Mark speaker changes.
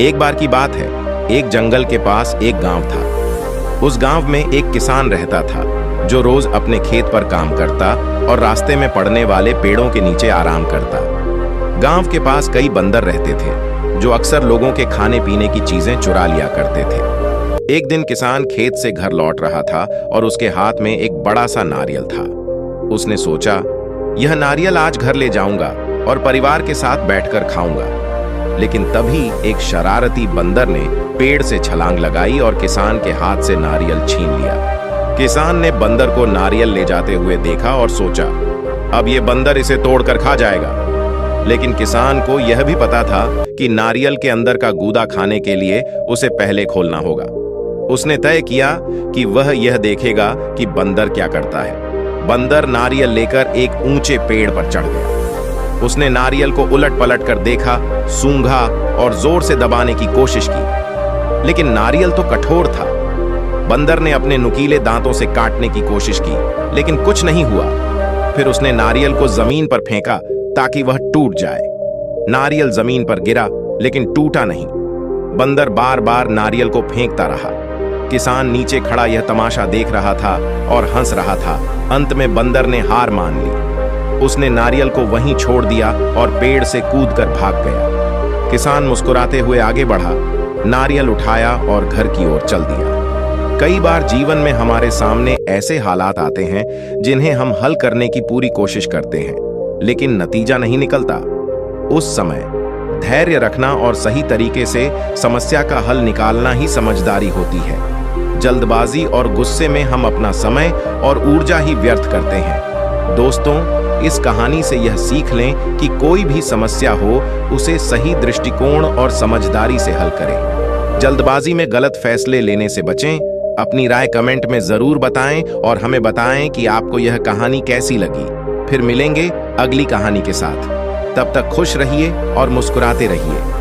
Speaker 1: एक बार की बात है, एक जंगल के पास एक गांव था। उस गांव में एक किसान रहता था जो रोज अपने खेत पर काम करता और रास्ते में पड़ने वाले पेड़ों के नीचे आराम करता। गांव के पास कई बंदर रहते थे जो अक्सर लोगों के खाने पीने की चीजें चुरा लिया करते थे। एक दिन किसान खेत से घर लौट रहा था और उसके हाथ में एक बड़ा सा नारियल था। उसने सोचा, यह नारियल आज घर ले जाऊंगा और परिवार के साथ बैठकर खाऊंगा। लेकिन तभी एक शरारती बंदर ने पेड़ से छलांग लगाई और किसान के हाथ से नारियल छीन लिया। किसान ने बंदर को नारियल ले जाते हुए देखा और सोचा, अब ये बंदर इसे तोड़कर खा जाएगा। लेकिन किसान को यह भी पता था कि नारियल के अंदर का गूदा खाने के लिए उसे पहले खोलना होगा। उसने तय किया कि वह यह देखेगा कि बंदर क्या करता है। बंदर नारियल लेकर एक ऊंचे पेड़ पर चढ़ गया। उसने नारियल को उलट पलट कर देखा, सूंघा और जोर से दबाने की कोशिश की, लेकिन नारियल तो कठोर था। बंदर ने अपने नुकीले दांतों से काटने की कोशिश की, लेकिन कुछ नहीं हुआ। फिर उसने नारियल को जमीन पर फेंका ताकि वह टूट जाए। नारियल जमीन पर गिरा, लेकिन टूटा नहीं। बंदर बार बार नारियल को फेंकता रहा। किसान नीचे खड़ा यह तमाशा देख रहा था और हंस रहा था। अंत में बंदर ने हार मान ली। उसने नारियल को वहीं छोड़ दिया और पेड़ से कूदकर भाग गया। किसान मुस्कुराते हुए आगे बढ़ा, नारियल उठाया और घर की ओर चल दिया। कई बार जीवन में हमारे सामने ऐसे हालात आते हैं जिन्हें हम हल करने की पूरी कोशिश करते हैं, लेकिन नतीजा नहीं निकलता। उस समय धैर्य रखना और सही तरीके से समस्या का हल निकालना ही समझदारी होती है। जल्दबाजी और गुस्से में हम अपना समय और ऊर्जा ही व्यर्थ करते हैं। दोस्तों, इस कहानी से यह सीख लें कि कोई भी समस्या हो उसे सही दृष्टिकोण और समझदारी से हल करें। जल्दबाजी में गलत फैसले लेने से बचें। अपनी राय कमेंट में जरूर बताएं और हमें बताएं कि आपको यह कहानी कैसी लगी। फिर मिलेंगे अगली कहानी के साथ। तब तक खुश रहिए और मुस्कुराते रहिए।